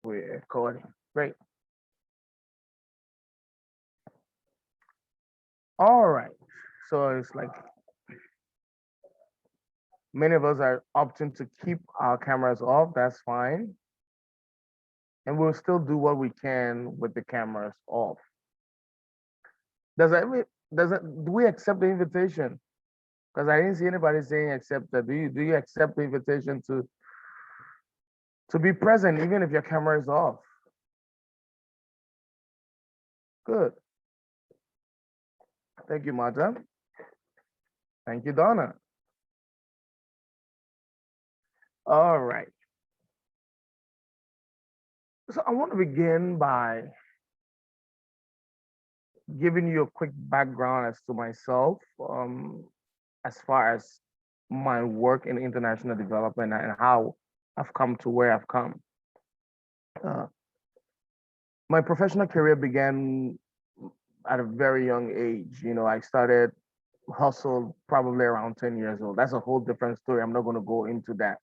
We're recording. Great. All right. So it's like many of us are opting to keep our cameras off. That's fine. And we'll still do what we can with the cameras off. Does that does it do we accept the invitation? Because I didn't see anybody saying accept that. Do you accept the invitation to be present even if your camera is off? Good. Thank you, Marta. Thank you, Donna. All right. So I want to begin by giving you a quick background as to myself, as far as my work in international development and how I've come to where I've come. Uh, my professional career began at a very young age. I started hustle probably around 10 years old. That's a whole different story. I'm not going to go into that.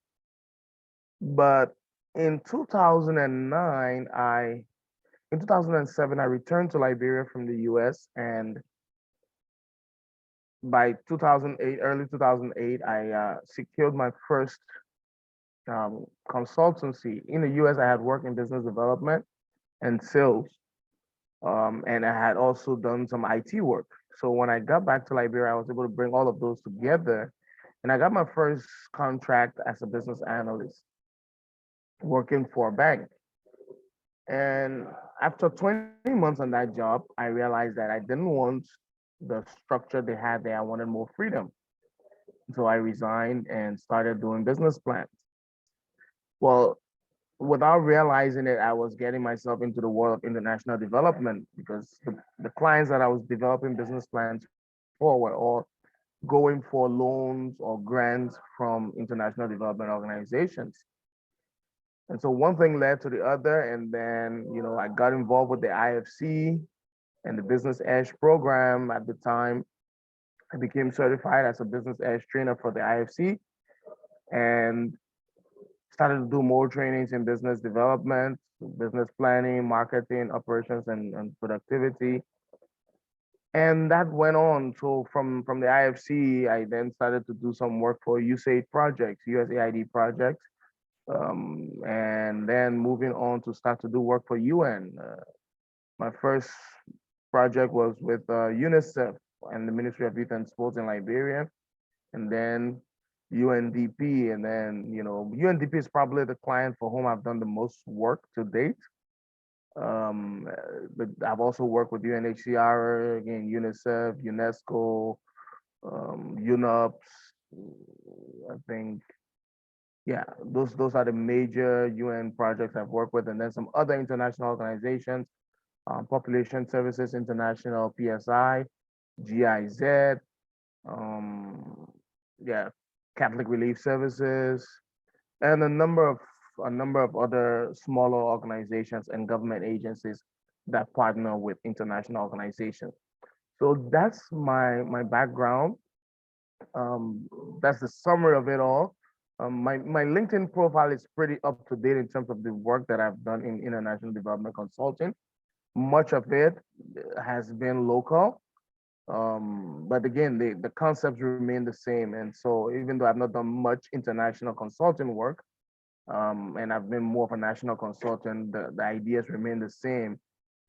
But in 2009, in 2007, I returned to Liberia from the US, and by 2008, early 2008, I secured my first consultancy. In the US, I had worked in business development and sales, and I had also done some IT work. So when I got back to Liberia, I was able to bring all of those together, and I got my first contract as a business analyst working for a bank. And after 20 months on that job, I realized that I didn't want the structure they had there. I wanted more freedom. So I resigned and started doing business plans. Well, without realizing it, I was getting myself into the world of international development because the clients that I was developing business plans for were all going for loans or grants from international development organizations. And so one thing led to the other, and then I got involved with the IFC and the Business Edge program at the time. I became certified as a Business Edge trainer for the IFC and started to do more trainings in business development, business planning, marketing, operations, and productivity. And that went on. So from the IFC, I then started to do some work for USAID projects, USAID projects, and then moving on to start to do work for UN. My first project was with UNICEF and the Ministry of Youth and Sports in Liberia, and then UNDP, and then UNDP is probably the client for whom I've done the most work to date. But I've also worked with UNHCR, again, UNICEF, UNESCO, UNOPS. I think, yeah, those are the major UN projects I've worked with, and then some other international organizations, Population Services International, PSI, GIZ, um, yeah, Catholic Relief Services, and a number of other smaller organizations and government agencies that partner with international organizations. So that's my background. Um, that's the summary of it all. My LinkedIn profile is pretty up to date in terms of the work that I've done in international development consulting. Much of it has been local, but again, the concepts remain the same. And so even though I've not done much international consulting work, and I've been more of a national consultant, the ideas remain the same.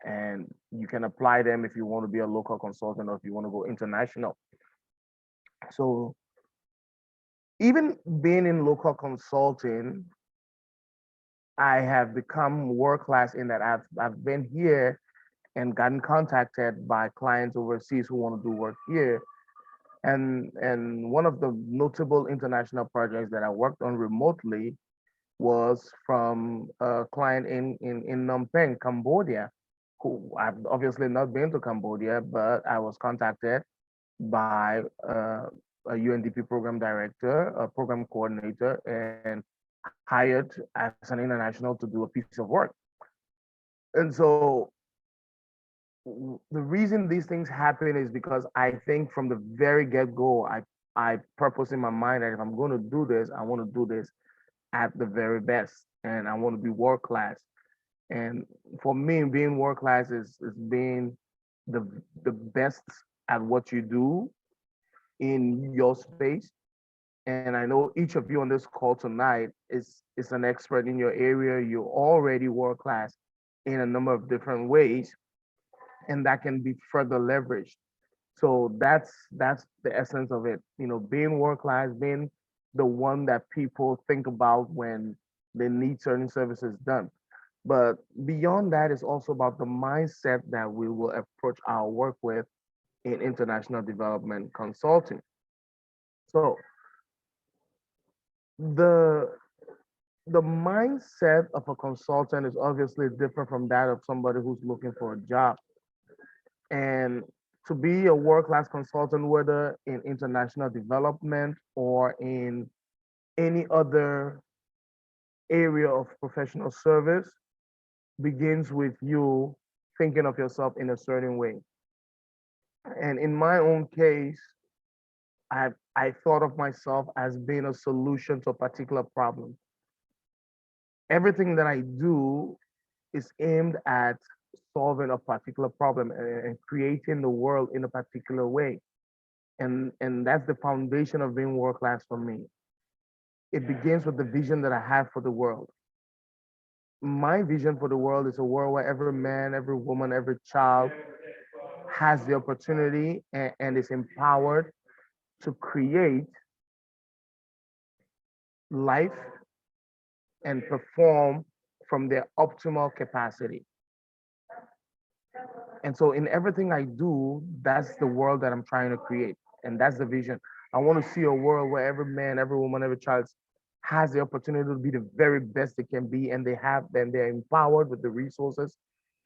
And you can apply them if you want to be a local consultant or if you want to go international. So even being in local consulting, I have become world class in that I've been here and gotten contacted by clients overseas who want to do work here. And one of the notable international projects that I worked on remotely was from a client in Phnom Penh, Cambodia, who I've obviously not been to Cambodia, but I was contacted by a UNDP program director, a program coordinator, and hired as an international to do a piece of work. And so the reason these things happen is because I think from the very get-go, I purpose in my mind that if I'm going to do this, I want to do this at the very best, and I want to be world class. And for me, being world class is being the best at what you do in your space. And I know each of you on this call tonight is an expert in your area. You're already world class in a number of different ways, and that can be further leveraged. So that's the essence of it. You know, being world class, being the one that people think about when they need certain services done. But beyond that, it's also about the mindset that we will approach our work with in international development consulting. So the the mindset of a consultant is obviously different from that of somebody who's looking for a job. And to be a world-class consultant, whether in international development or in any other area of professional service, begins with you thinking of yourself in a certain way. And in my own case, I thought of myself as being a solution to a particular problem. Everything that I do is aimed at solving a particular problem and creating the world in a particular way. And that's the foundation of being world class for me. It begins with the vision that I have for the world. My vision for the world is a world where every man, every woman, every child has the opportunity and is empowered to create life and perform from their optimal capacity. And so in everything I do, that's the world that I'm trying to create. And that's the vision. I want to see a world where every man, every woman, every child has the opportunity to be the very best they can be, and they're empowered with the resources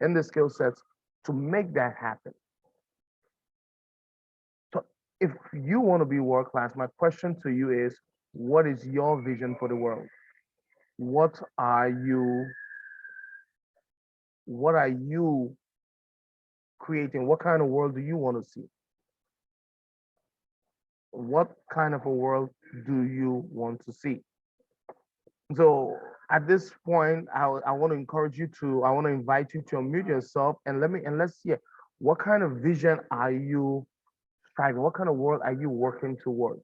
and the skill sets to make that happen. So if you want to be world class, my question to you is, what is your vision for the world? What are you, what are you creating? What kind of world do you want to see? What kind of a world do you want to see? So at this point, I want to encourage you to, I want to invite you to unmute yourself and let's see what kind of vision are you striving? What kind of world are you working towards?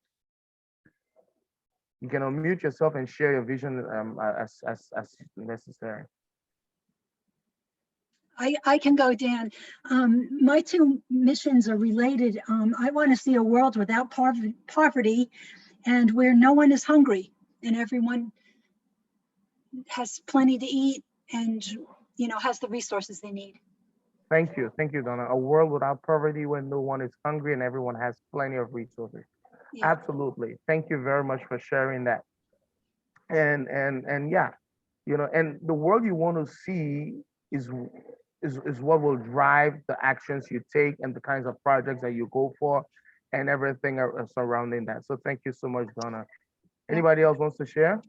You can unmute yourself and share your vision as necessary. I can go, Dan. My two missions are related. I want to see a world without poverty and where no one is hungry and everyone has plenty to eat and, you know, has the resources they need. Thank you, Donna. A world without poverty where no one is hungry and everyone has plenty of resources. Yeah. Absolutely. Thank you very much for sharing that. And yeah, you know, and the world you want to see is is what will drive the actions you take and the kinds of projects that you go for and everything surrounding that. So thank you so much, Donna. Anybody else wants to share?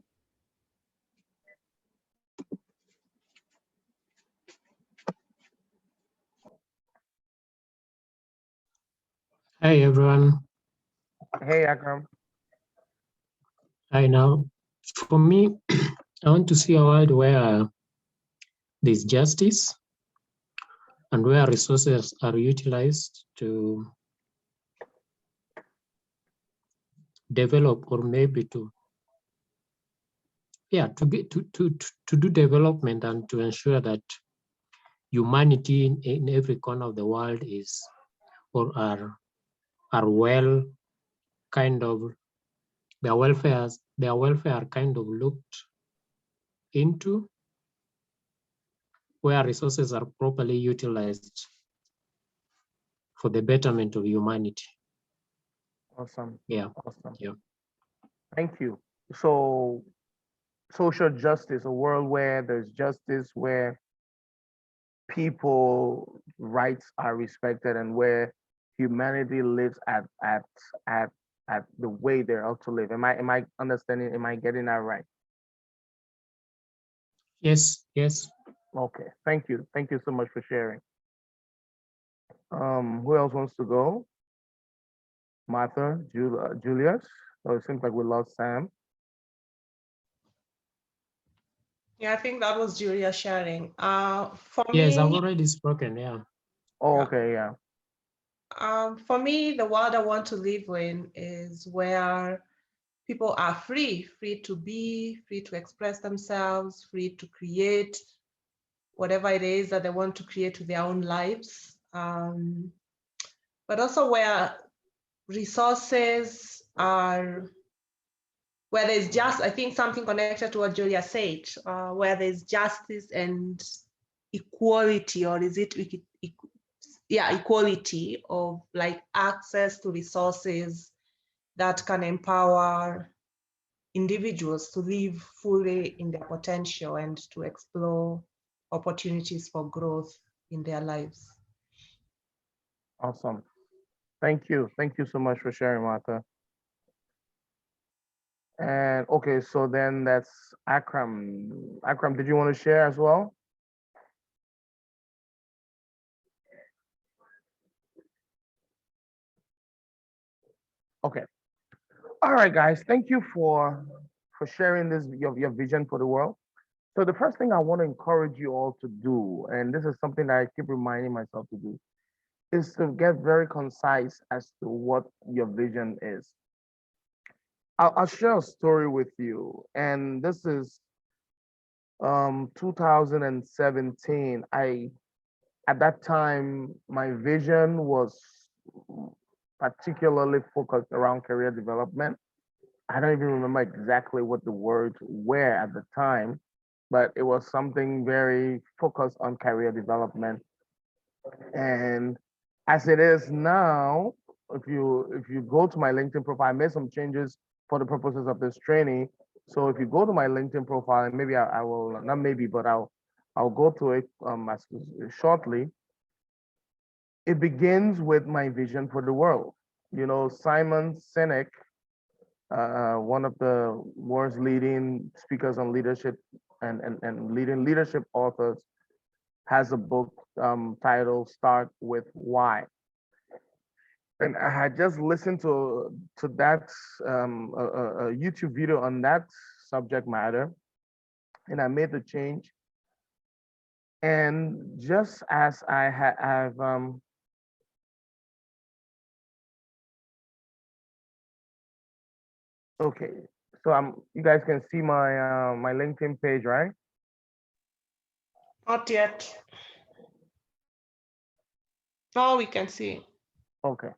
Hi everyone. Hey, Akram. Hi now. For me, I want to see a world where there's justice and where resources are utilized to develop or maybe to do development and to ensure that humanity in every corner of the world is or are well kind of their welfare kind of looked into, where resources are properly utilized for the betterment of humanity. Awesome. Yeah. Awesome. Yeah. Thank you. So social justice, a world where there's justice, where people rights are respected and where humanity lives at at the way they're ought to live. Am I understanding? Am I getting that right? Yes. Yes. Okay. Thank you. Thank you so much for sharing. Who else wants to go? Martha, Julius. Oh, it seems like we lost Sam. Yeah, I think that was Julia sharing. For Yes, I've me, already spoken. Yeah. Oh, yeah, okay, yeah. for me, the world I want to live in is where people are free to be, free to express themselves, free to create whatever it is that they want to create with their own lives. But also where resources are, where there's just, I think something connected to what Julia said, where there's justice and equality, or is it, yeah, equality of like access to resources that can empower individuals to live fully in their potential and to explore opportunities for growth in their lives. Awesome. Thank you. Thank you so much for sharing, Martha. And okay, so then that's Akram. Akram, did you want to share as well? Okay. All right, guys. Thank you for sharing this your vision for the world. So the first thing I want to encourage you all to do, and this is something that I keep reminding myself to do, is to get very concise as to what your vision is. I'll share a story with you, and this is 2017. I At that time my vision was particularly focused around career development. I don't even remember exactly what the words were at the time, but it was something very focused on career development. And as it is now, if you go to my LinkedIn profile, I made some changes for the purposes of this training. So if you go to my LinkedIn profile, and maybe I will, not maybe, but I'll go to it shortly. It begins with my vision for the world. You know, Simon Sinek, one of the world's leading speakers on leadership and leading leadership authors, has a book titled "Start with Why." And I had just listened to that a YouTube video on that subject matter, and I made the change. And just as have okay, so you guys can see my LinkedIn page, right? Not yet. Now we can see. Okay.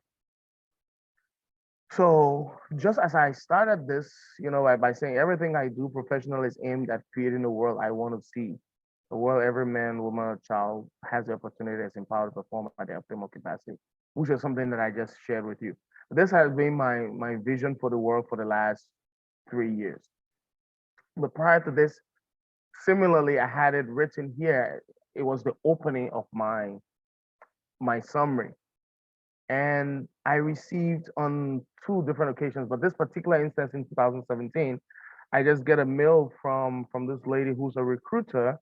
So just as I started this, by saying everything I do professionally is aimed at creating the world I want to see, the world every man, woman, or child has the opportunity as empowered to perform at their optimal capacity, which is something that I just shared with you. This has been my vision for the world for the last 3 years. But prior to this, similarly, I had it written here. It was the opening of my summary. And I received on two different occasions, but this particular instance in 2017, I just get a mail from this lady who's a recruiter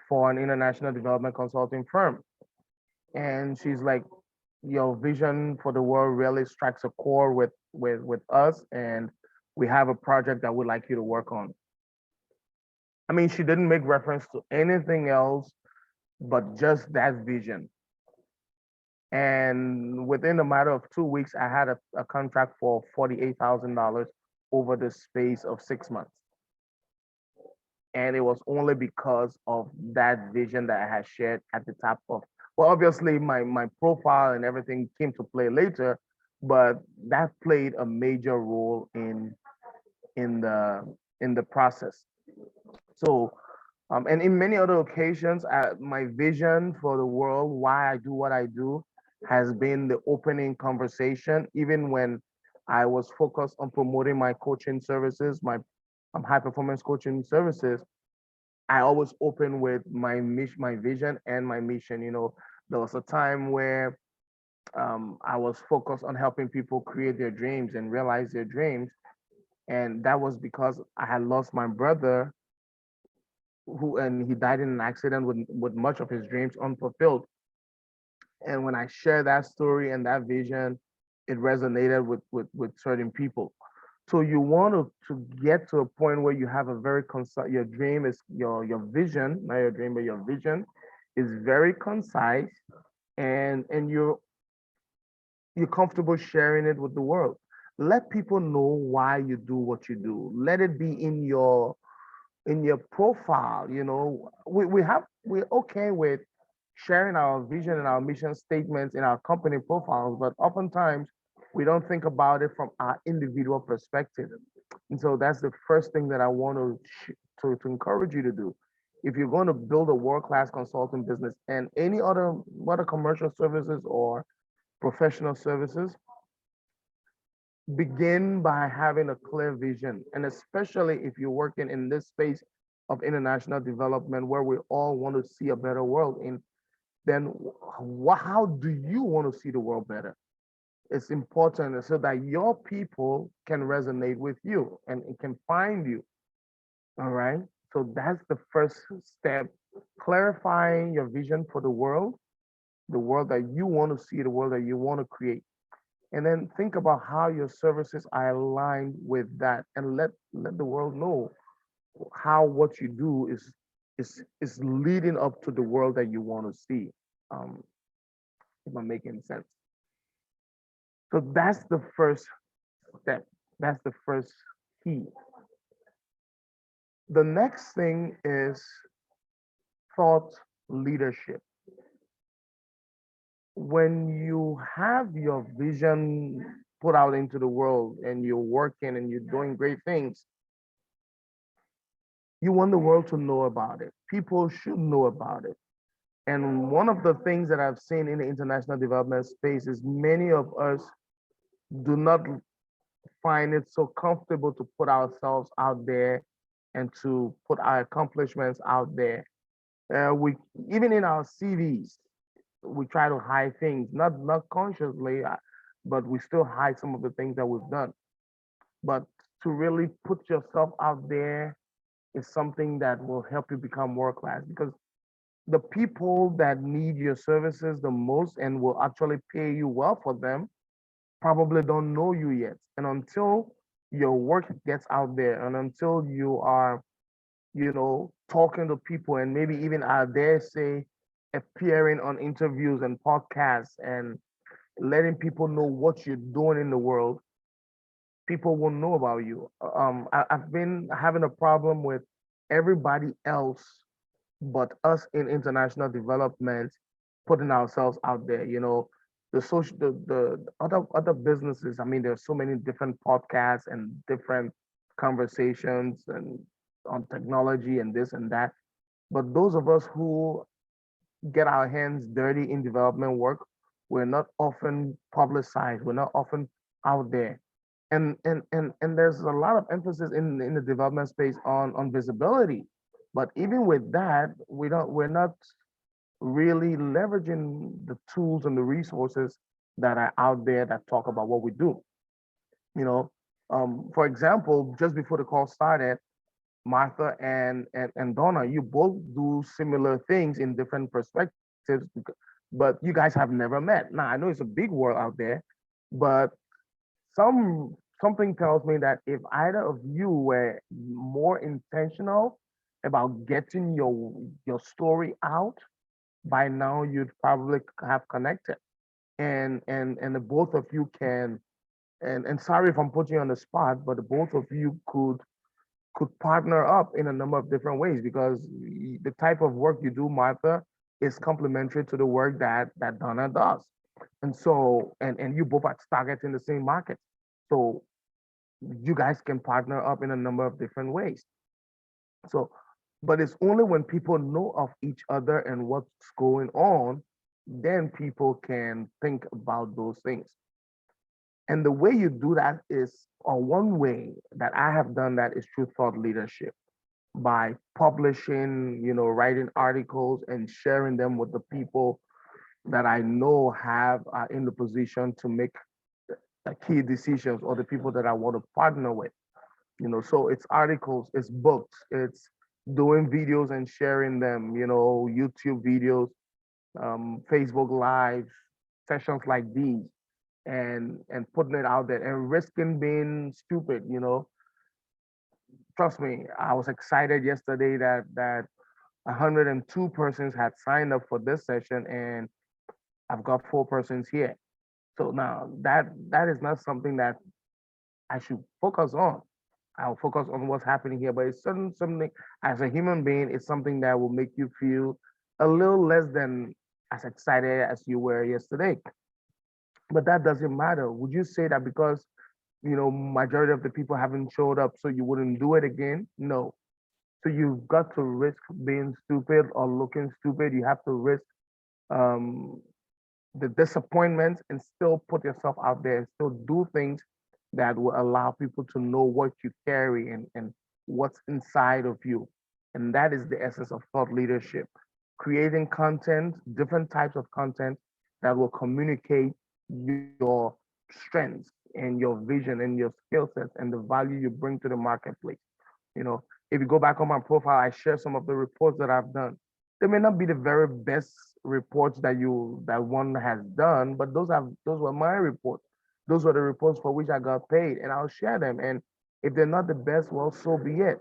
for an international development consulting firm. And she's like, your vision for the world really strikes a chord with us, and we have a project that we'd like you to work on. I mean, she didn't make reference to anything else but just that vision. And within a matter of 2 weeks, I had a contract for $48,000 over the space of 6 months. And it was only because of that vision that I had shared at the top of, well, obviously my profile and everything came to play later, but that played a major role in the process. So and in many other occasions, my vision for the world, why I do what I do, has been the opening conversation. Even when I was focused on promoting my coaching services, my high performance coaching services, I always open with my mission, my vision, and my mission. There was a time where I was focused on helping people create their dreams and realize their dreams, and that was because I had lost my brother and he died in an accident with much of his dreams unfulfilled. And when I share that story and that vision, it resonated with certain people. So you want to get to a point where you have a very concise, your dream is your vision, not your dream, but your vision is very concise, and you're comfortable sharing it with the world. Let people know why you do what you do. Let it be in your profile. You know, we're okay with sharing our vision and our mission statements in our company profiles, but oftentimes we don't think about it from our individual perspective. And so that's the first thing that I want to encourage you to do. If you're going to build a world-class consulting business and any other commercial services or professional services, begin by having a clear vision. And especially if you're working in this space of international development where we all want to see a better world in, then how do you want to see the world better? It's important so that your people can resonate with you and it can find you. All right. So that's the first step, clarifying your vision for the world that you want to see, the world that you want to create. And then think about how your services are aligned with that and let the world know how what you do is leading up to the world that you want to see. Um, if I'm making sense. So that's the first step. That's the first key. The next thing is thought leadership. When you have your vision put out into the world and you're working and you're doing great things, you want the world to know about it. People should know about it. And one of the things that I've seen in the international development space is many of us do not find it so comfortable to put ourselves out there and to put our accomplishments out there. We even in our CVs, we try to hide things, not consciously, but we still hide some of the things that we've done. But to really put yourself out there is something that will help you become world class because the people that need your services the most and will actually pay you well for them probably don't know you yet. And until your work gets out there and until you are, talking to people and maybe even I dare say appearing on interviews and podcasts and letting people know what you're doing in the world, people will know about you. I've been having a problem with everybody else but us in international development putting ourselves out there. The social, the other businesses. I mean, there's so many different podcasts and different conversations and on technology and this and that. But those of us who get our hands dirty in development work, we're not often publicized. We're not often out there. And there's a lot of emphasis in the development space on visibility. But even with that, we're not really leveraging the tools and the resources that are out there that talk about what we do. You know, for example, just before the call started, Martha and Donna, you both do similar things in different perspectives, but you guys have never met. Now I know it's a big world out there, but something tells me that if either of you were more intentional about getting your story out, by now you'd probably have connected. And the both of you can, and sorry if I'm putting you on the spot, but the both of you could partner up in a number of different ways because the type of work you do, Martha, is complementary to the work that Donna does. And so, and you both are targeting the same market. So you guys can partner up in a number of different ways. So, but it's only when people know of each other and what's going on, then people can think about those things. And the way you do that is, or one way that I have done that is through thought leadership by publishing, writing articles and sharing them with the people that I know have in the position to make key decisions or the people that I want to partner with. So it's articles, it's books, it's doing videos and sharing them, YouTube videos, Facebook Live, sessions like these. and putting it out there and risking being stupid, you know. Trust me, I was excited yesterday that 102 persons had signed up for this session, and I've got 4 persons here. So now that is not something that I should focus on. I'll focus on what's happening here, but it's something as a human being, it's something that will make you feel a little less than as excited as you were yesterday. But that doesn't matter. Would you say that because majority of the people haven't showed up, so you wouldn't do it again? No. So you've got to risk being stupid or looking stupid. You have to risk um, the disappointment and still put yourself out there and still do things that will allow people to know what you carry and what's inside of you. And that is the essence of thought leadership. Creating content, different types of content that will communicate your strengths and your vision and your skill sets and the value you bring to the marketplace. You know, if you go back on my profile, I share some of the reports that I've done. They may not be the very best reports that one has done, but those were my reports. Those were the reports for which I got paid, and I'll share them. And if they're not the best, well, so be it.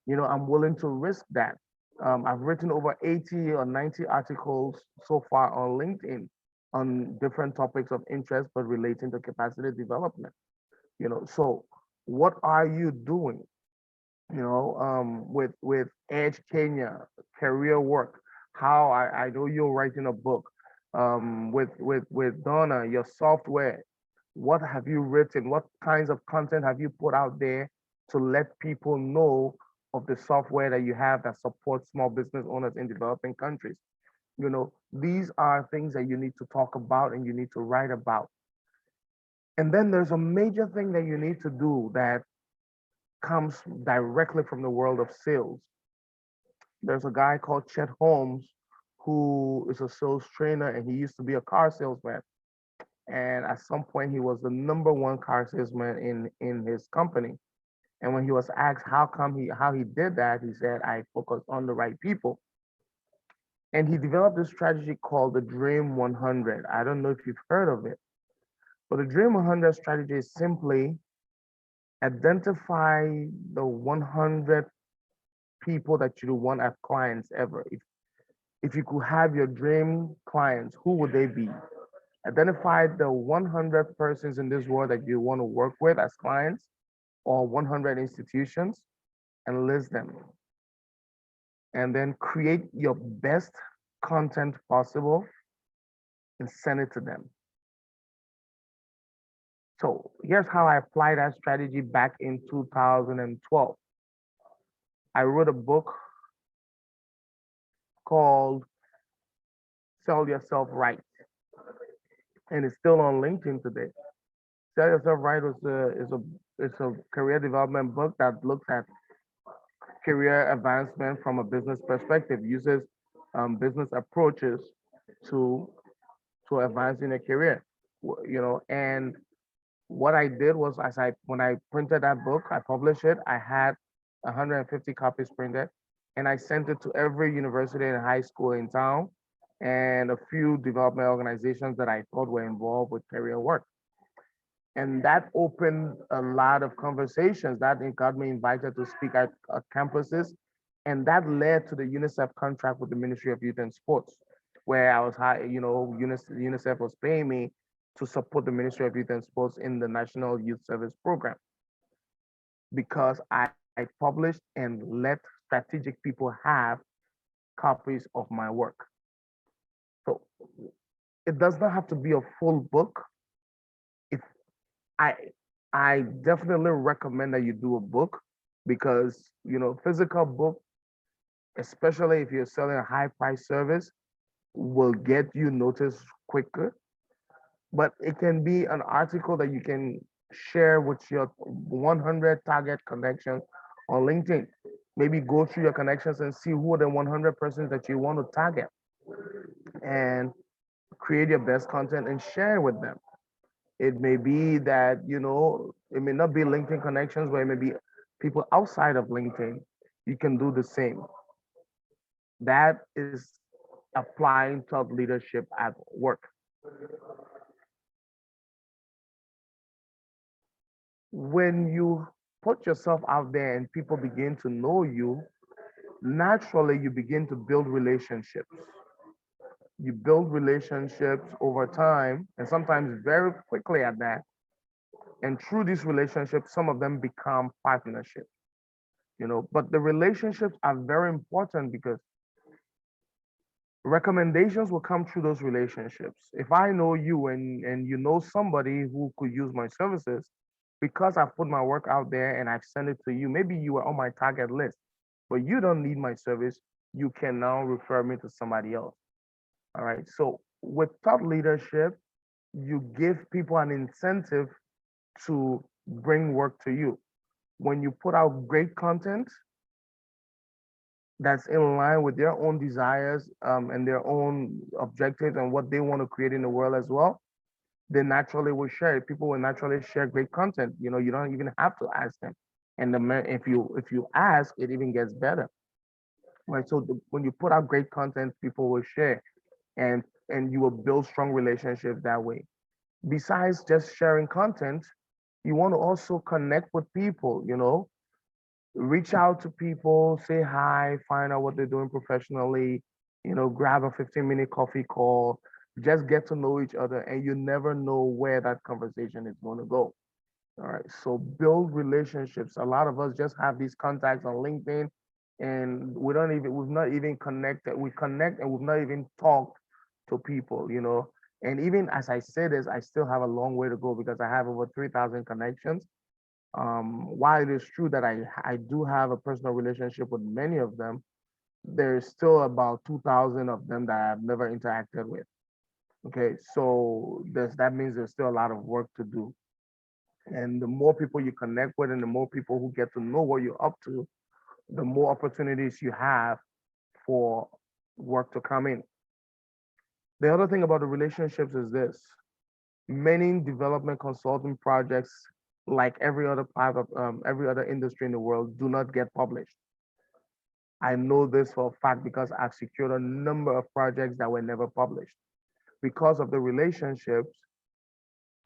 I'm willing to risk that. I've written over 80 or 90 articles so far on LinkedIn on different topics of interest, but relating to capacity development. So what are you doing? With Edge Kenya, career work, how I know you're writing a book, with Donna, your software, what have you written? What kinds of content have you put out there to let people know of the software that you have that supports small business owners in developing countries? These are things that you need to talk about and you need to write about. And then there's a major thing that you need to do that comes directly from the world of sales. There's a guy called Chet Holmes who is a sales trainer, and he used to be a car salesman. And at some point, he was the number one car salesman in his company. And when he was asked how he did that, he said, "I focused on the right people." And he developed this strategy called the Dream 100. I don't know if you've heard of it, but the Dream 100 strategy is simply identify the 100 people that you want as clients ever. If you could have your dream clients, who would they be? Identify the 100 persons in this world that you want to work with as clients, or 100 institutions, and list them. And then create your best content possible and send it to them. So here's how I applied that strategy back in 2012. I wrote a book called Sell Yourself Right, and it's still on LinkedIn today. Sell Yourself Right is a career development book that looks at career advancement from a business perspective, uses business approaches to advancing a career. And what I did was, when I printed that book, I published it. I had 150 copies printed, and I sent it to every university and high school in town, and a few development organizations that I thought were involved with career work. And that opened a lot of conversations. That got me invited to speak at campuses, and that led to the UNICEF contract with the Ministry of Youth and Sports, where I was UNICEF was paying me to support the Ministry of Youth and Sports in the National Youth Service Program, because I published and let strategic people have copies of my work. So it does not have to be a full book. If I I definitely recommend that you do a book, because physical book, especially if you're selling a high price service, will get you noticed quicker. But it can be an article that you can share with your 100 target connections on LinkedIn. Maybe go through your connections and see who are the 100 persons that you want to target, and create your best content and share with them. It may be that, it may not be LinkedIn connections, but it may be people outside of LinkedIn. You can do the same. That is applying thought leadership at work. when you put yourself out there and people begin to know you, naturally you begin to build relationships. You build relationships over time and sometimes very quickly at that. And through these relationships, some of them become partnerships, but the relationships are very important because recommendations will come through those relationships. If I know you and you know somebody who could use my services, because I've put my work out there and I've sent it to you, maybe you are on my target list, but you don't need my service, you can now refer me to somebody else. All right. So with thought leadership, you give people an incentive to bring work to you. When you put out great content that's in line with their own desires and their own objectives and what they want to create in the world as well, they naturally will share it. People will naturally share great content. You don't even have to ask them. And if you ask, it even gets better. Right. So when you put out great content, people will share, and you will build strong relationships that way. Besides just sharing content, you want to also connect with people. Reach out to people, say hi, find out what they're doing professionally, grab a 15-minute coffee call, just get to know each other, and you never know where that conversation is going to go. All right. So build relationships. A lot of us just have these contacts on LinkedIn and we've not even connected. We connect and we've not even talked to people. And even as I say this, I still have a long way to go because I have over 3,000 connections. While it is true that I do have a personal relationship with many of them, there's still about 2,000 of them that I've never interacted with. Okay, so that means there's still a lot of work to do. And the more people you connect with and the more people who get to know what you're up to, the more opportunities you have for work to come in. The other thing about the relationships is this: many development consulting projects, like every other part of every other industry in the world, do not get published. I know this for a fact because I've secured a number of projects that were never published. Because of the relationships,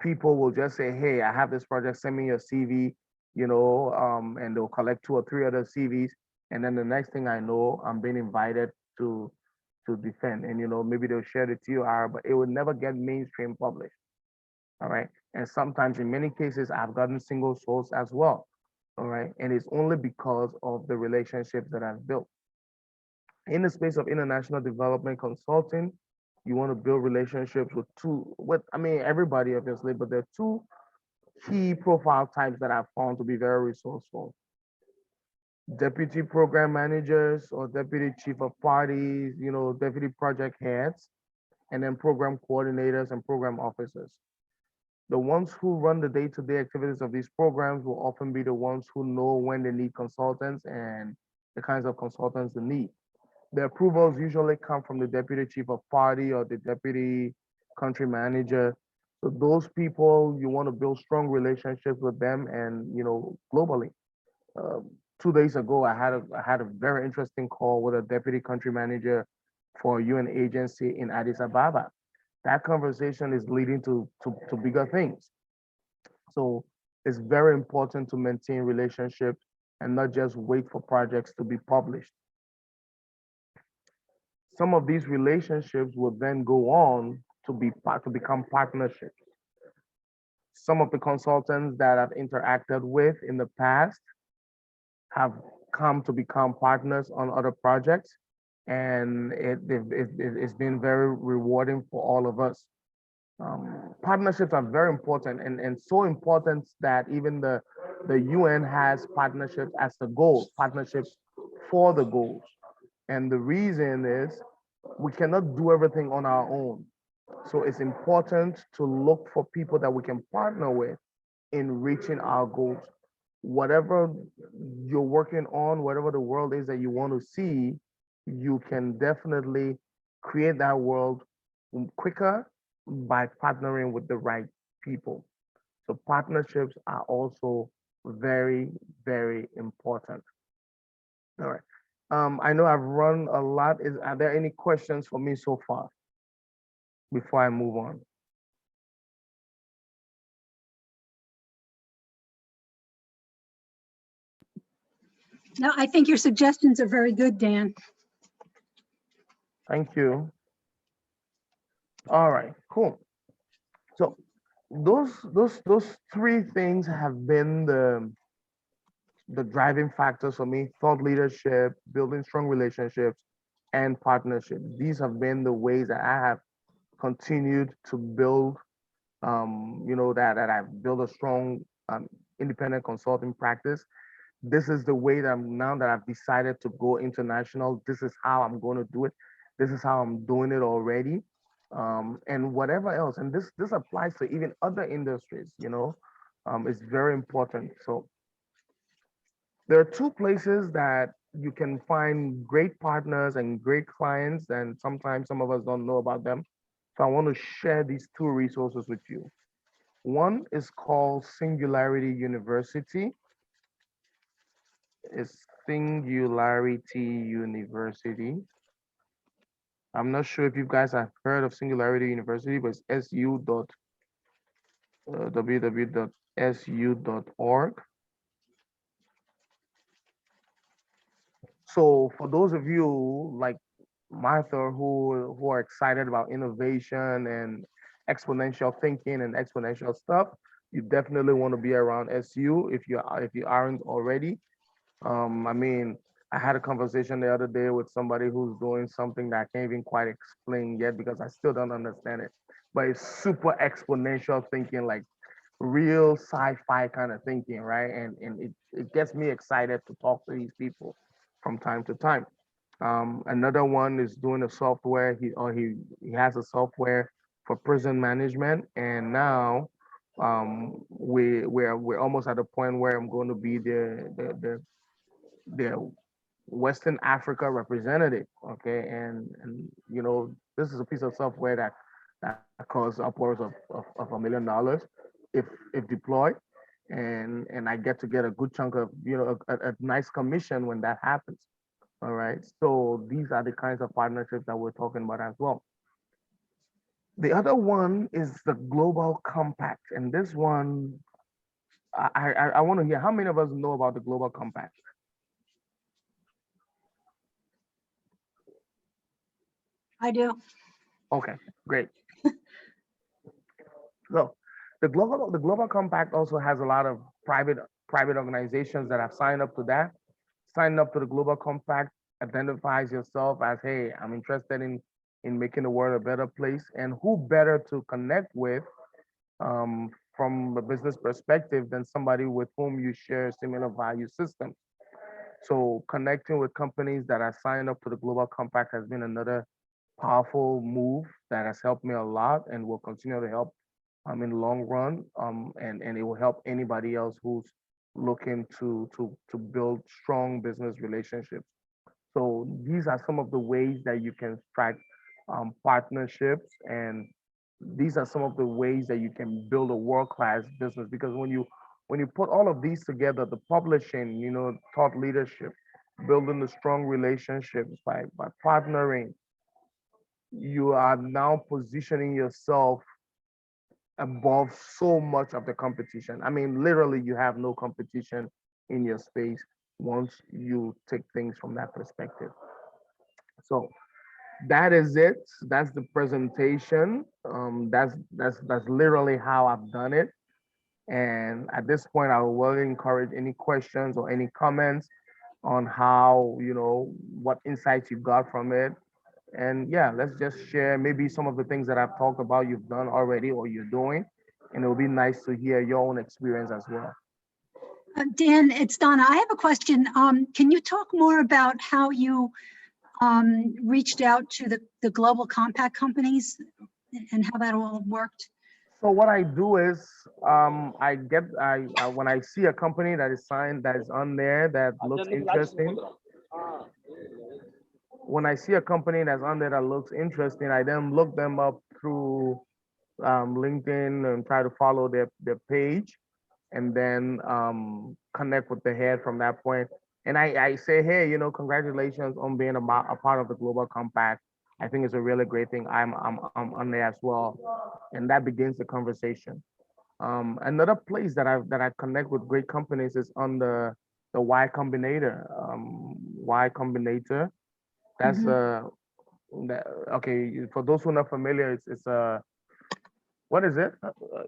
people will just say, "Hey, I have this project. Send me your CV," and they'll collect 2 or 3 other CVs, and then the next thing I know, I'm being invited to defend, and maybe they'll share the TOR, but it will never get mainstream published. All right, and sometimes in many cases, I've gotten single source as well. All right, and it's only because of the relationships that I've built. In the space of international development consulting, you want to build relationships with everybody obviously, but there are two key profile types that I've found to be very resourceful: deputy program managers or deputy chief of parties, deputy project heads, and then program coordinators and program officers. The ones who run the day-to-day activities of these programs will often be the ones who know when they need consultants and the kinds of consultants they need. The approvals usually come from the deputy chief of party or the deputy country manager. So those people, you want to build strong relationships with them and, globally. Uh, 2 days ago, I had a very interesting call with a deputy country manager for a UN agency in Addis Ababa. That conversation is leading to bigger things. So it's very important to maintain relationships and not just wait for projects to be published. Some of these relationships will then go on to become partnerships. Some of the consultants that I've interacted with in the past have come to become partners on other projects, and it's been very rewarding for all of us. Partnerships are very important and so important that even the UN has partnerships as the goal, partnerships for the goals. And the reason is we cannot do everything on our own. So it's important to look for people that we can partner with in reaching our goals. Whatever you're working on, whatever the world is that you want to see, you can definitely create that world quicker by partnering with the right people. So partnerships are also very, very important. All right. I know I've run a lot. Are there any questions for me so far before I move on? No, I think your suggestions are very good, Dan. Thank you. All right, cool. So those three things have been the driving factors for me: thought leadership, building strong relationships, and partnership. These have been the ways that I have continued to build, that I've built a strong independent consulting practice. This is the way that now that I've decided to go international, this is how I'm going to do it. This is how I'm doing it already. And whatever else, and this applies to even other industries, it's very important. So there are two places that you can find great partners and great clients, and sometimes some of us don't know about them. So I want to share these two resources with you. One is called Singularity University. It's Singularity University. I'm not sure if you guys have heard of Singularity University, but it's www.su.org. So for those of you like Martha who are excited about innovation and exponential thinking and exponential stuff, you definitely want to be around SU if you aren't already. I mean, I had a conversation the other day with somebody who's doing something that I can't even quite explain yet because I still don't understand it. But it's super exponential thinking, like real sci-fi kind of thinking, right? And it gets me excited to talk to these people from time to time. Another one is doing a software. He has a software for prison management, and now we're almost at the point where I'm going to be the Western Africa representative. Okay, and this is a piece of software that costs upwards of $1 million if deployed, and I get a good chunk of a nice commission when that happens. All right. So these are the kinds of partnerships that we're talking about as well. The other one is the Global Compact, and this one I want to hear how many of us know about the Global Compact. I do. Okay, great. So the Global Compact also has a lot of private organizations that have signed up to that. Signing up to the Global Compact identifies yourself as, hey, I'm interested in making the world a better place, and who better to connect with from a business perspective than somebody with whom you share similar value systems. So connecting with companies that are signed up to the Global Compact has been another powerful move that has helped me a lot and will continue to help in the long run. And it will help anybody else who's looking to build strong business relationships. So these are some of the ways that you can strike partnerships, and these are some of the ways that you can build a world-class business. Because when you put all of these together, the publishing, thought leadership, building the strong relationships by partnering, you are now positioning yourself above so much of the competition. I mean, literally, you have no competition in your space once you take things from that perspective. So that is it. That's the presentation. That's literally how I've done it. And at this point, I will really encourage any questions or any comments on how, what insights you got from it. And yeah, let's just share maybe some of the things that I've talked about you've done already or you're doing. And it will be nice to hear your own experience as well. Dan, it's Donna. I have a question. Can you talk more about how you reached out to the Global Compact companies and how that all worked? So what I do is when I see a company that is signed, that is on there, that looks interesting. When I see a company that's on there that looks interesting, I then look them up through LinkedIn and try to follow their page, and then connect with the head from that point. And I say, hey, congratulations on being a part of the Global Compact. I think it's a really great thing. I'm on there as well, and that begins the conversation. Another place that I connect with great companies is on the the Y Combinator. Y Combinator. That's okay. For those who are not familiar, it's a what is it?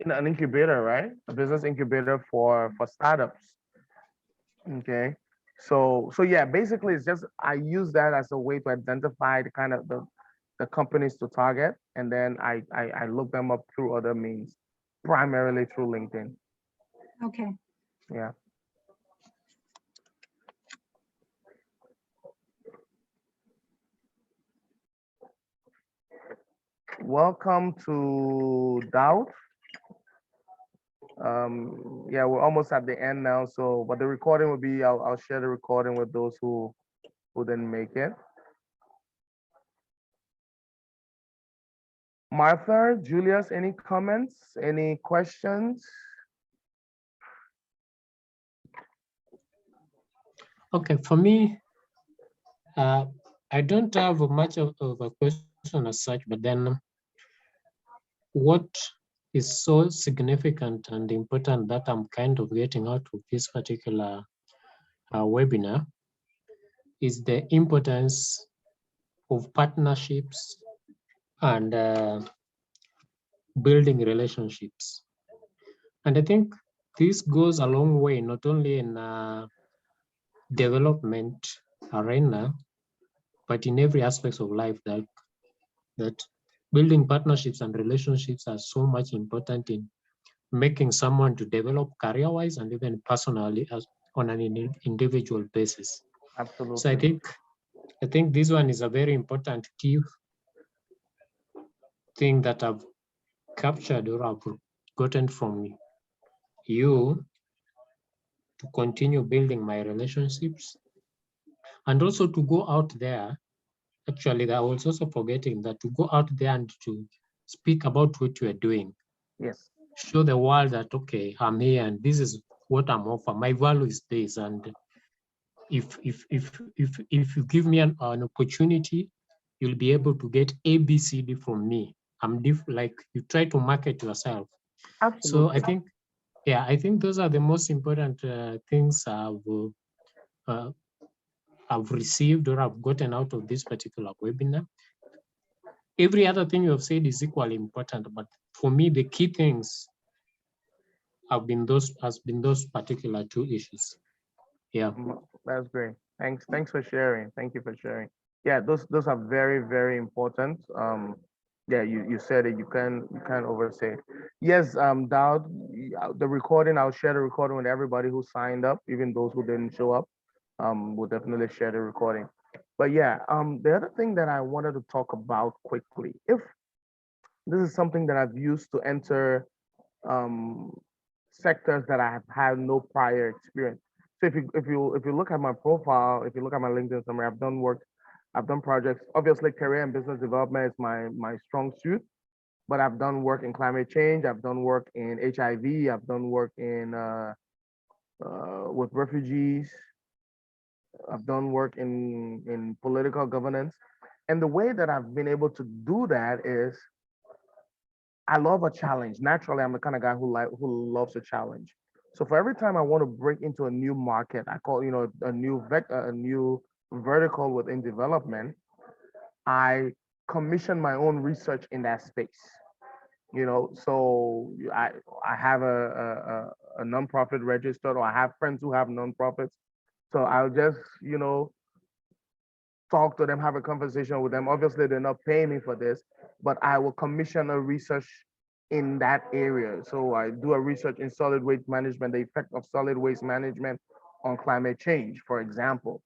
An incubator, right? A business incubator for startups. Okay. So yeah, basically it's just I use that as a way to identify the kind of the companies to target, and then I look them up through other means, primarily through LinkedIn. Okay. Yeah. Welcome to Doubt. Yeah, we're almost at the end now. So, but the recording will be I'll share the recording with those who didn't make it. Martha, Julius, any comments? Any questions? Okay, for me, I don't have much of a question as such, but then what is so significant and important that I'm kind of getting out of this particular webinar is the importance of partnerships and building relationships. And I think this goes a long way, not only in development arena, but in every aspect of life, that building partnerships and relationships are so much important in making someone to develop career-wise and even personally as on an individual basis. So I Absolutely. think this one is a very important key thing that I've captured or I've gotten from you to continue building my relationships and also to go out there. Actually, I was also forgetting that to go out there and to speak about what you are doing. Yes. Show the world that, okay, I'm here and this is what I'm offering. My value is this. And if you give me an opportunity, you'll be able to get ABCD from me. Like you try to market yourself. So Absolutely. I think those are the most important things I've received or I've gotten out of this particular webinar. Every other thing you have said is equally important, but for me, the key things has been those particular two issues. Yeah. That's great. Thanks for sharing. Thank you for sharing. Yeah, those are very, very important. Yeah, you said it. You can't oversay it. Yes, Dowd, the recording. I'll share the recording with everybody who signed up, even those who didn't show up. We'll definitely share the recording. But yeah, the other thing that I wanted to talk about quickly, if this is something that I've used to enter um, sectors that I have had no prior experience. So if you look at my profile, if you look at my LinkedIn summary, I've done projects. Obviously, career and business development is my strong suit, but I've done work in climate change. I've done work in HIV. I've done work in with refugees. I've done work in political governance, and the way that I've been able to do that is I love a challenge. Naturally, I'm the kind of guy who loves a challenge. So for every time I want to break into a new market, I call a new vertical within development, I commission my own research in that space. So I have a nonprofit registered, or I have friends who have nonprofits. So I'll just talk to them, have a conversation with them. Obviously, they're not paying me for this, but I will commission a research in that area. So I do a research in solid waste management, the effect of solid waste management on climate change, for example.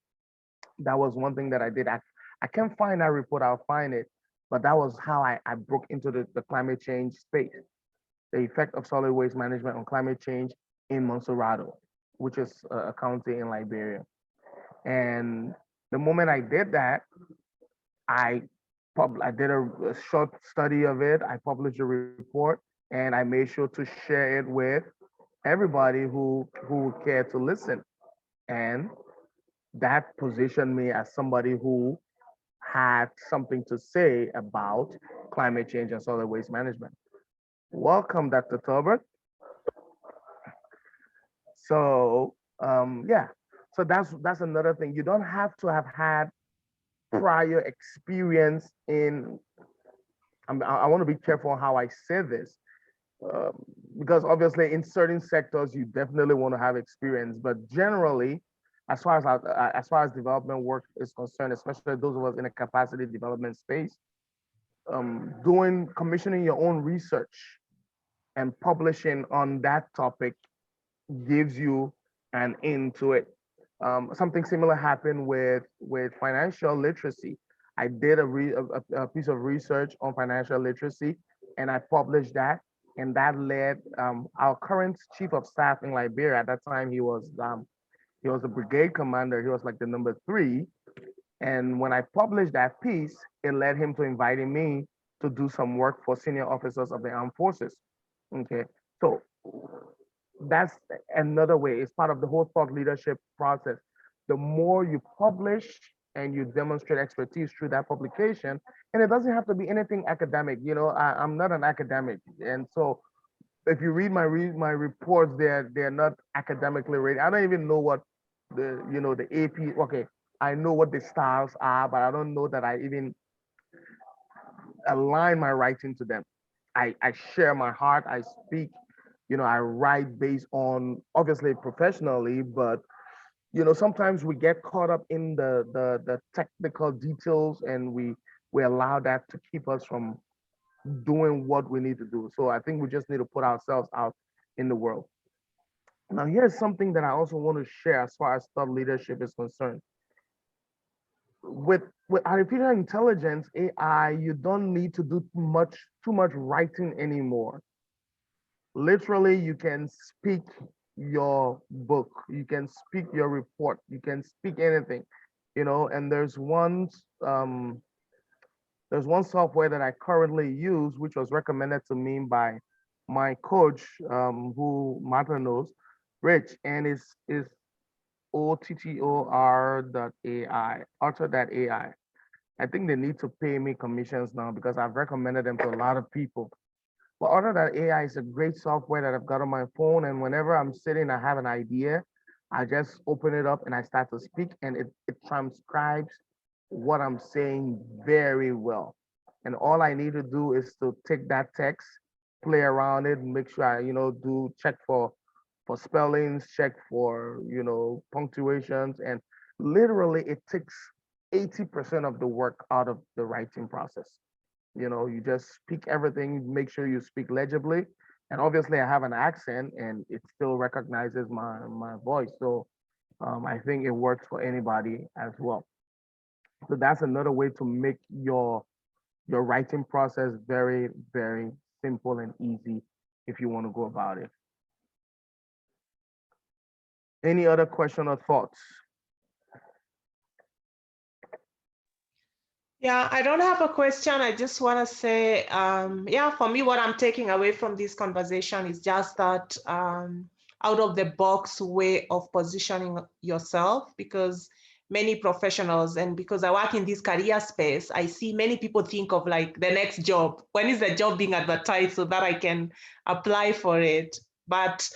That was one thing that I did. I can't find that report, I'll find it, but that was how I broke into the climate change space. The effect of solid waste management on climate change in Monserrado, which is a county in Liberia. And the moment I did that, I I did a short study of it. I published a report, and I made sure to share it with everybody who would care to listen. And that positioned me as somebody who had something to say about climate change and solid waste management. Welcome, Dr. Tolbert. So yeah, So that's another thing. You don't have to have had prior experience in, I want to be careful on how I say this, um, because obviously in certain sectors you definitely want to have experience, but generally, as far as development work is concerned, especially those of us in a capacity development space, doing commissioning your own research and publishing on that topic gives you an into it. Something similar happened with financial literacy. I did a piece of research on financial literacy, and I published that, and that led our current chief of staff in Liberia. At that time, he was a brigade commander. He was like the number three. And when I published that piece, it led him to inviting me to do some work for senior officers of the armed forces. Okay, so that's another way. It's part of the whole thought leadership process. The more you publish and you demonstrate expertise through that publication, and it doesn't have to be anything academic. You know, I'm not an academic, and so if you read my reports, they're not academically rated. I don't even know what the AP. Okay, I know what the styles are, but I don't know that I even align my writing to them. I share my heart. I speak. I write based on obviously professionally, but sometimes we get caught up in the technical details, and we allow that to keep us from doing what we need to do. So I think we just need to put ourselves out in the world. Now, here's something that I also want to share as far as thought leadership is concerned. With artificial intelligence, AI, you don't need to do too much writing anymore. Literally, you can speak your book, you can speak your report, you can speak anything, and there's one software that I currently use, which was recommended to me by my coach, who Martha knows, Rich, and is OTTOR.ai, Otter.ai. I think they need to pay me commissions now because I've recommended them to a lot of people. But Otter.ai is a great software that I've got on my phone, and whenever I'm sitting, I have an idea, I just open it up and I start to speak, and it transcribes what I'm saying very well. And all I need to do is to take that text, play around it, and make sure I, do check for spellings, check for, punctuations, and literally it takes 80% of the work out of the writing process. You just speak everything, make sure you speak legibly. And obviously I have an accent and it still recognizes my voice. So I think it works for anybody as well. So that's another way to make your writing process very, very simple and easy if you want to go about it. Any other question or thoughts? Yeah, I don't have a question. I just want to say, yeah, for me, what I'm taking away from this conversation is just that out of the box way of positioning yourself, because many professionals, and because I work in this career space, I see many people think of like the next job. When is the job being advertised so that I can apply for it? But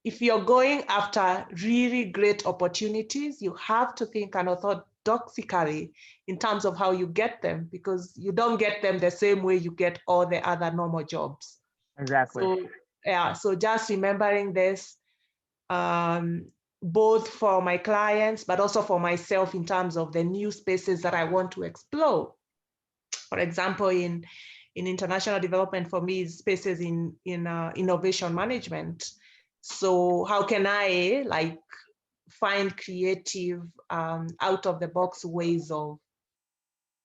if you're going after really great opportunities, you have to think unorthodoxically in terms of how you get them, because you don't get them the same way you get all the other normal jobs. Exactly. So yeah, so just remembering this, both for my clients, but also for myself in terms of the new spaces that I want to explore. For example, in international development, for me, is spaces in innovation management. So how can I find creative, out of the box ways of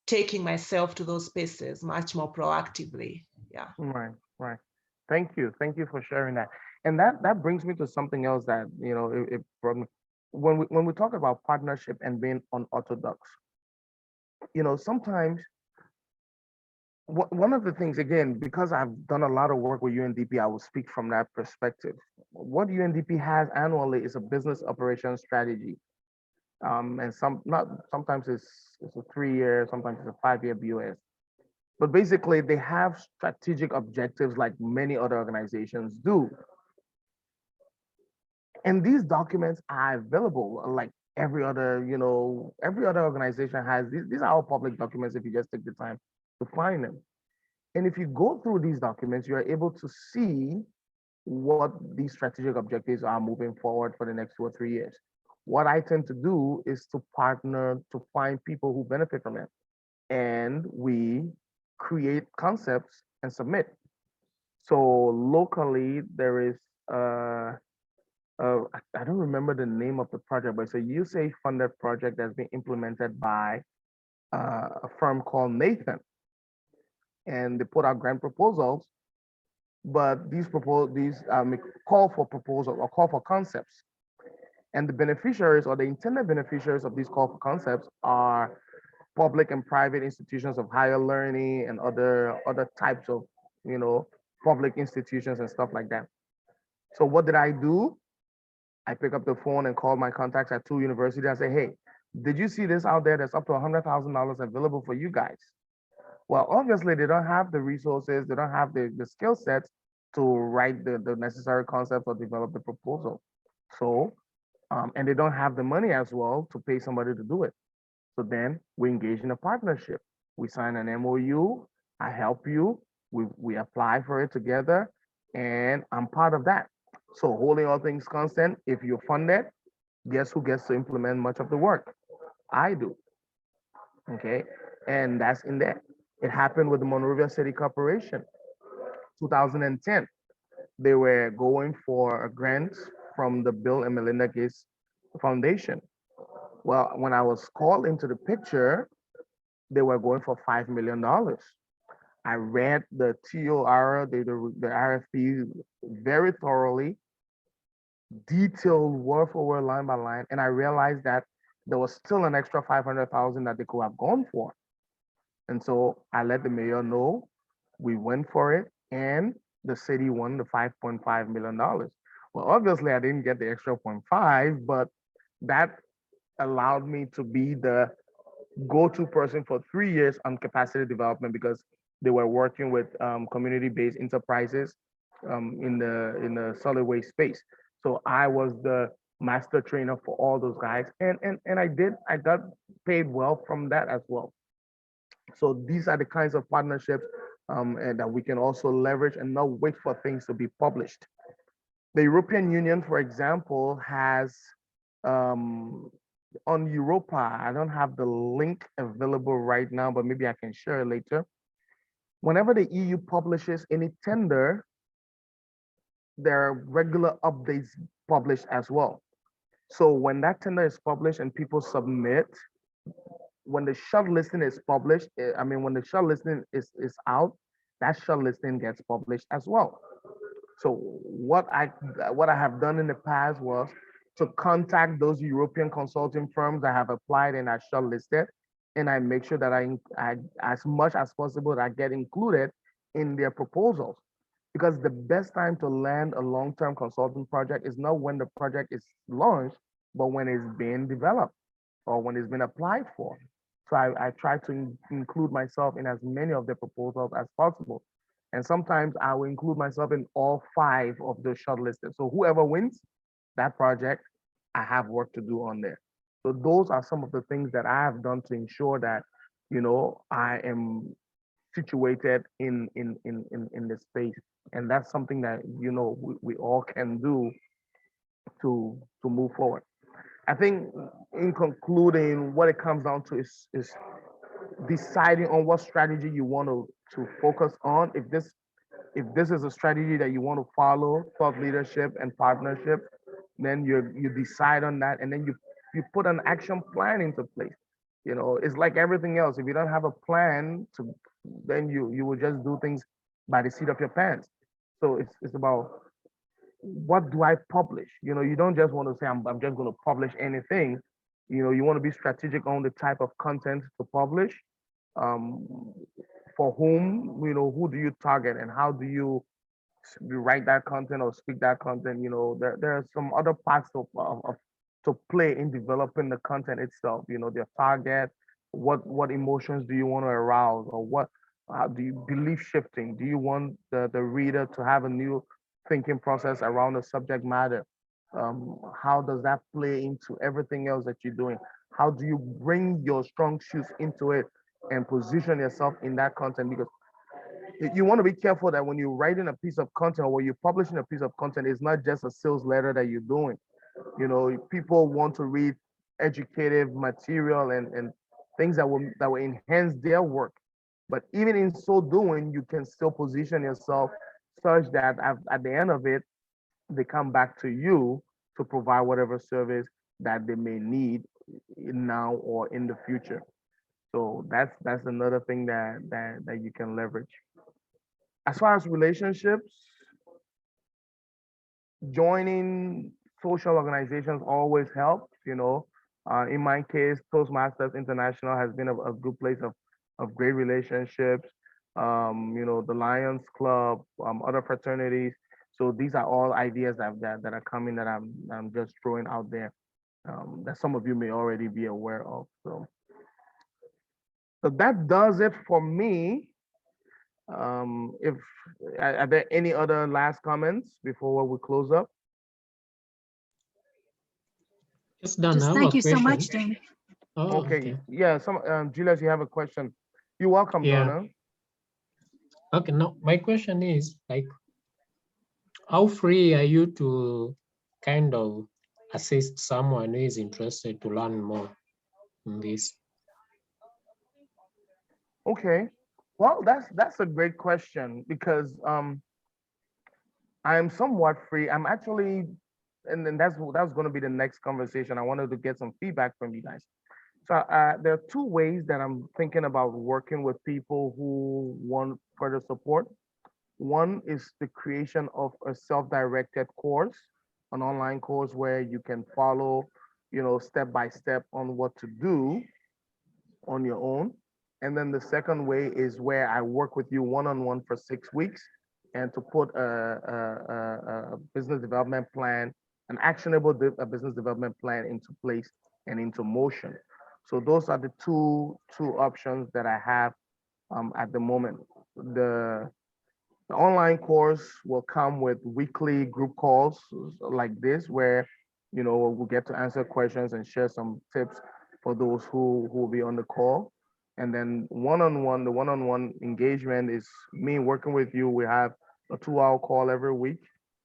taking myself to those spaces much more proactively? Yeah. Right. Thank you for sharing that. And that brings me to something else that it brought me. When we talk about partnership and being unorthodox, sometimes one of the things, again, because I've done a lot of work with UNDP, I will speak from that perspective. What UNDP has annually is a business operations strategy. And sometimes it's a 3-year, sometimes it's a 5-year BOS. But basically, they have strategic objectives like many other organizations do. And these documents are available, like every other, every other organization has these. These are all public documents if you just take the time to find them. And if you go through these documents, you're able to see what these strategic objectives are moving forward for the next 2 or 3 years. What I tend to do is to partner to find people who benefit from it. And we create concepts and submit. So locally, there is I don't remember the name of the project, but it's a USAID funded project that's been implemented by a firm called Nathan, and they put out grant proposals. But these call for proposal or call for concepts, and the beneficiaries or the intended beneficiaries of these call for concepts are public and private institutions of higher learning and other types of public institutions and stuff like that. So what did I do? I pick up the phone and call my contacts at two universities. I say, hey, did you see this out there that's up to $100,000 available for you guys? Well, obviously they don't have the resources, they don't have the skill sets to write the necessary concepts or develop the proposal. So, and they don't have the money as well to pay somebody to do it. So then we engage in a partnership. We sign an MOU, I help you, we apply for it together, and I'm part of that. So holding all things constant, if you're funded, guess who gets to implement much of the work? I do. Okay. And that's in there. It happened with the Monrovia City Corporation, 2010. They were going for a grant from the Bill and Melinda Gates Foundation. Well, when I was called into the picture, they were going for $5 million. I read the TOR, the RFP very thoroughly, detailed word for word, line by line, and I realized that there was still an extra 500,000 that they could have gone for. And so I let the mayor know. We went for it, and the city won the $5.5 million. Well, obviously, I didn't get the extra 0.5, but that allowed me to be the go-to person for 3 years on capacity development because they were working with community-based enterprises in the solid waste space. So I was the master trainer for all those guys, and I got paid well from that as well. So these are the kinds of partnerships and that we can also leverage and not wait for things to be published. The European Union, for example, has um, on Europa, I don't have the link available right now, but maybe I can share it later. Whenever the EU publishes any tender, there are regular updates published as well. So when that tender is published and people submit, when the shortlisting is published, when the shortlisting is out, that shortlisting gets published as well. So what I have done in the past was to contact those European consulting firms that have applied and are shortlisted, and I make sure that I as much as possible that I get included in their proposals. Because the best time to land a long-term consulting project is not when the project is launched, but when it's being developed or when it's been applied for. So I try to include myself in as many of the proposals as possible. And sometimes I will include myself in all 5 of the shortlisted. So whoever wins that project, I have work to do on there. So those are some of the things that I have done to ensure that, I am situated in the space. And that's something that, we all can do to move forward. I think in concluding, what it comes down to is deciding on what strategy you want to focus on. If this is a strategy that you want to follow, thought leadership and partnership, then you decide on that, and then you put an action plan into place. It's like everything else. If you don't have a plan to, then you will just do things by the seat of your pants. So it's about what do I publish? You don't just want to say I'm just going to publish anything. You want to be strategic on the type of content to publish, um, for whom, who do you target and how do you write that content or speak that content. There are some other parts of to play in developing the content itself. Their target, what emotions do you want to arouse, or what how do you believe shifting? Do you want the reader to have a new thinking process around the subject matter? How does that play into everything else that you're doing? How do you bring your strong suits into it and position yourself in that content? Because you want to be careful that when you're writing a piece of content or when you're publishing a piece of content, it's not just a sales letter that you're doing. You know, people want to read educative material and things that will enhance their work. But even in so doing, you can still position yourself such that at the end of it, they come back to you to provide whatever service that they may need now or in the future. So that's another thing that you can leverage. As far as relationships, joining social organizations always helps. In my case, Toastmasters International has been a good place of great relationships. The Lions Club, other fraternities. So these are all ideas that are coming that I'm just throwing out there, that some of you may already be aware of. So that does it for me. If Are there any other last comments before we close up? Yes, Dan, I Just have thank a you so question. much, Dan. Oh, Okay. Yeah. Julius, you have a question. You're welcome, Yeah. Donna. Okay, now my question is like, how free are you to kind of assist someone who is interested to learn more in this? Okay. Well, that's a great question because I'm somewhat free. I'm actually, and then that's going to be the next conversation. I wanted to get some feedback from you guys. So there are two ways that I'm thinking about working with people who want further support. One is the creation of a self-directed course, an online course where you can follow, step by step on what to do on your own. And then the second way is where I work with you one-on-one for 6 weeks and to put a business development plan, an actionable business development plan into place and into motion. So those are the two options that I have at the moment. The online course will come with weekly group calls like this, where we'll get to answer questions and share some tips for those who will be on the call. And then the one-on-one engagement is me working with you. We have a 2-hour call every week,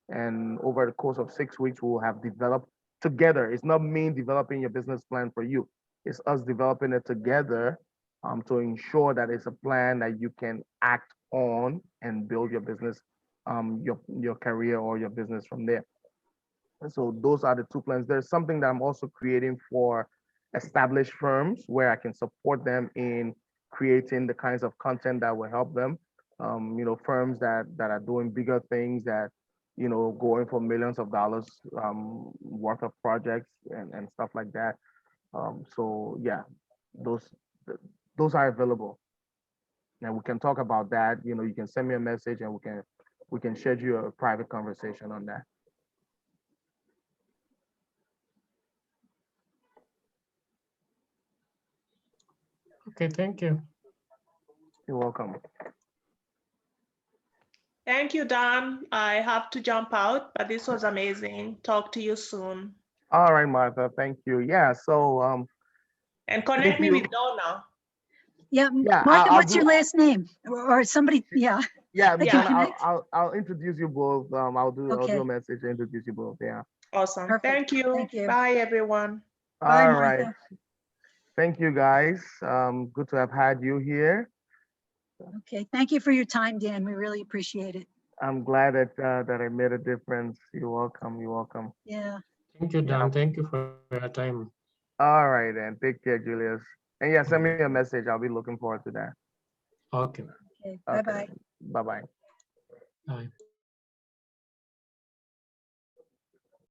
and over the course of 6 weeks, we will have developed together. It's not me developing your business plan for you. It's us developing it together to ensure that it's a plan that you can act on and build your business, your career or your business from there. And so those are the two plans. There's something that I'm also creating for established firms where I can support them in creating the kinds of content that will help them. Firms that are doing bigger things that going for millions of dollars worth of projects and stuff like that. So yeah, those those are available, and we can talk about that. You can send me a message and we can schedule a private conversation on that. Okay, thank you. You're welcome. Thank you, Dan. I have to jump out, but this was amazing. Talk to you soon. All right, Martha. Thank you. Yeah. So And connect me with Donna. Yeah, Yeah, Martha, I'll what's your do. last name? Or somebody, yeah. Yeah, I can Donna, connect. I'll introduce you both. I'll do a Okay, message to introduce you both. Yeah. Awesome. perfect. Thank you. Thank you. Bye, everyone. Bye, All right. Martha. Thank you, guys. Good to have had you here. Okay, thank you for your time, Dan. We really appreciate it. I'm glad that I made a difference. You're welcome. You're welcome. Yeah. Thank you, Dan. Yeah. Thank you for your time. All right, then. Take care, Julius. And yeah, send me a message. I'll be looking forward to that. Okay. Okay, Okay. bye-bye. Bye-bye. Bye.